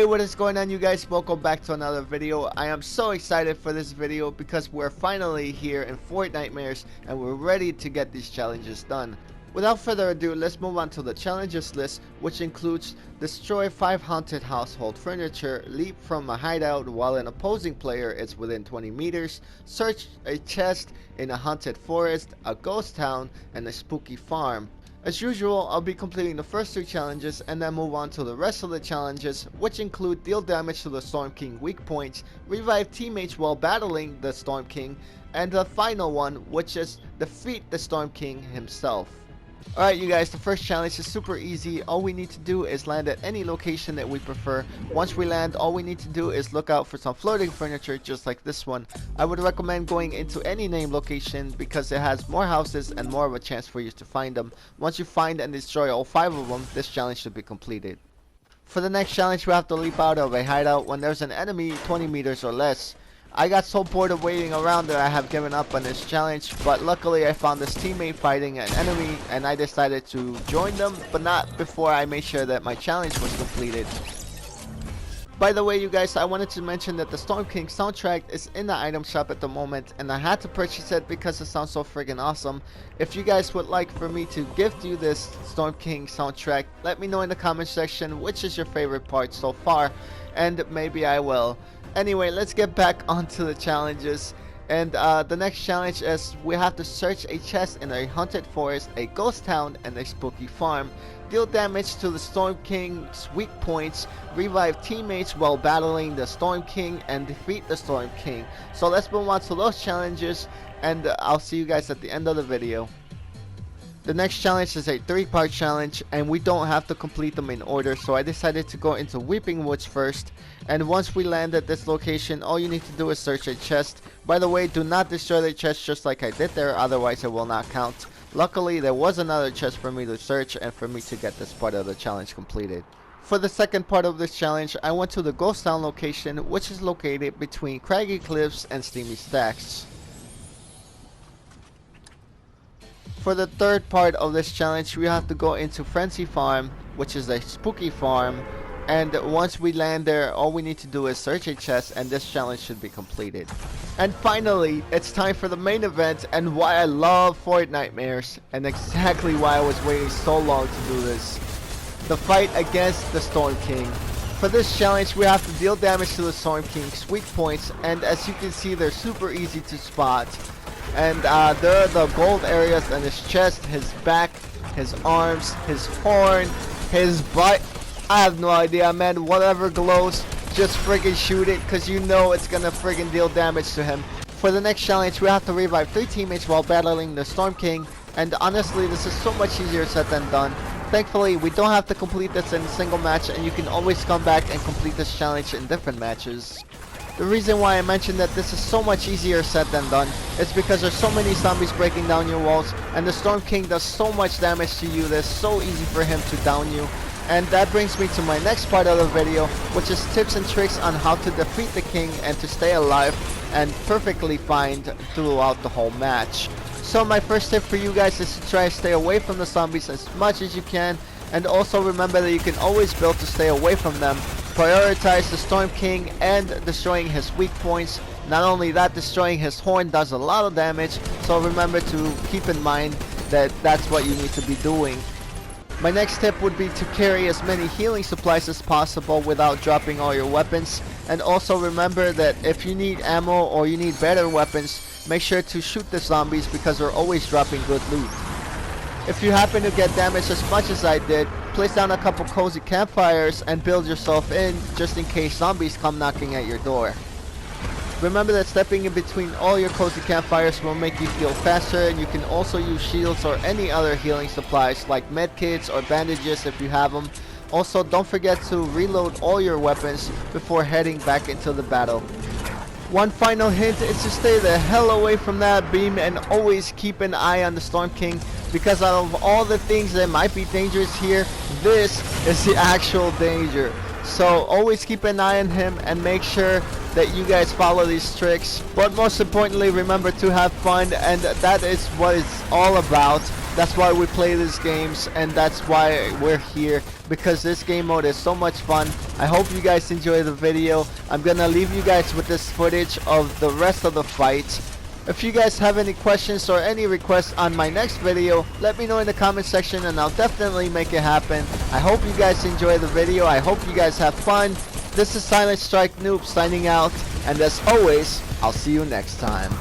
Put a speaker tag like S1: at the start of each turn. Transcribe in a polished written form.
S1: Hey, what is going on, you guys? Welcome back to another video. I am so excited for this video because we're finally here in FortniteMares and we're ready to get these challenges done. Without further ado, let's move on to the challenges list, which includes destroy 5 haunted household furniture, leap from a hideout while an opposing player is within 20 meters, search a chest in a haunted forest, a ghost town, and a spooky farm. As usual, I'll be completing the first 2 challenges and then move on to the rest of the challenges, which include deal damage to the Storm King weak points, revive teammates while battling the Storm King, and the final one, which is defeat the Storm King himself. Alright, you guys, the first challenge is super easy. All we need to do is land at any location that we prefer. Once we land, all we need to do is look out for some floating furniture just like this one. I would recommend going into any named location because it has more houses and more of a chance for you to find them. Once you find and destroy all 5 of them, this challenge should be completed. For the next challenge, we have to leap out of a hideout when there's an enemy 20 meters or less. I got so bored of waiting around that I have given up on this challenge, but luckily I found this teammate fighting an enemy and I decided to join them, but not before I made sure that my challenge was completed. By the way, you guys, I wanted to mention that the Storm King soundtrack is in the item shop at the moment and I had to purchase it because it sounds so friggin' awesome. If you guys would like for me to gift you this Storm King soundtrack, let me know in the comment section which is your favorite part so far, and maybe I will. Anyway, let's get back onto the challenges. And the next challenge is we have to search a chest in a haunted forest, a ghost town, and a spooky farm. Deal damage to the Storm King's weak points, revive teammates while battling the Storm King, and defeat the Storm King. So let's move on to those challenges, and I'll see you guys at the end of the video. The next challenge is a 3-part challenge and we don't have to complete them in order, so I decided to go into Weeping Woods first. And once we land at this location, all you need to do is search a chest. By the way, do not destroy the chest just like I did there, otherwise it will not count. Luckily, there was another chest for me to search and for me to get this part of the challenge completed. For the second part of this challenge, I went to the Ghost Town location, which is located between Craggy Cliffs and Steamy Stacks. For the third part of this challenge, we have to go into Frenzy Farm, which is a spooky farm, and once we land there, all we need to do is search a chest and this challenge should be completed. And finally, it's time for the main event and why I love FortniteMares, and exactly why I was waiting so long to do this. The fight against the Storm King. For this challenge, we have to deal damage to the Storm King's weak points, and as you can see, they're super easy to spot. And there are the gold areas on his chest, his back, his arms, his horn, his butt. I have no idea, man. Whatever glows, just friggin' shoot it, because you know it's gonna friggin' deal damage to him. For the next challenge, we have to revive 3 teammates while battling the Storm King. And honestly, this is so much easier said than done. Thankfully, we don't have to complete this in a single match, and you can always come back and complete this challenge in different matches. The reason why I mentioned that this is so much easier said than done is because there's so many zombies breaking down your walls, and the Storm King does so much damage to you that it's so easy for him to down you. And that brings me to my next part of the video, which is tips and tricks on how to defeat the king and to stay alive and perfectly fine throughout the whole match. So my first tip for you guys is to try to stay away from the zombies as much as you can, and also remember that you can always build to stay away from them. Prioritize the Storm King and destroying his weak points. Not only that, destroying his horn does a lot of damage, so remember to keep in mind that that's what you need to be doing. My next tip would be to carry as many healing supplies as possible without dropping all your weapons. And also remember that if you need ammo or you need better weapons, make sure to shoot the zombies because they're always dropping good loot. If you happen to get damaged as much as I did, place down a couple cozy campfires and build yourself in just in case zombies come knocking at your door. Remember that stepping in between all your cozy campfires will make you feel faster, and you can also use shields or any other healing supplies like medkits or bandages if you have them. Also, don't forget to reload all your weapons before heading back into the battle. One final hint is to stay the hell away from that beam and always keep an eye on the Storm King, because out of all the things that might be dangerous here, this is the actual danger. So always keep an eye on him and make sure that you guys follow these tricks. But most importantly, remember to have fun, and that is what it's all about. That's why we play these games, and that's why we're here, because this game mode is so much fun. I hope you guys enjoy the video. I'm gonna leave you guys with this footage of the rest of the fight. If you guys have any questions or any requests on my next video, let me know in the comment section and I'll definitely make it happen. I hope you guys enjoy the video. I hope you guys have fun. This is Silent Strike Noob signing out, and as always, I'll see you next time.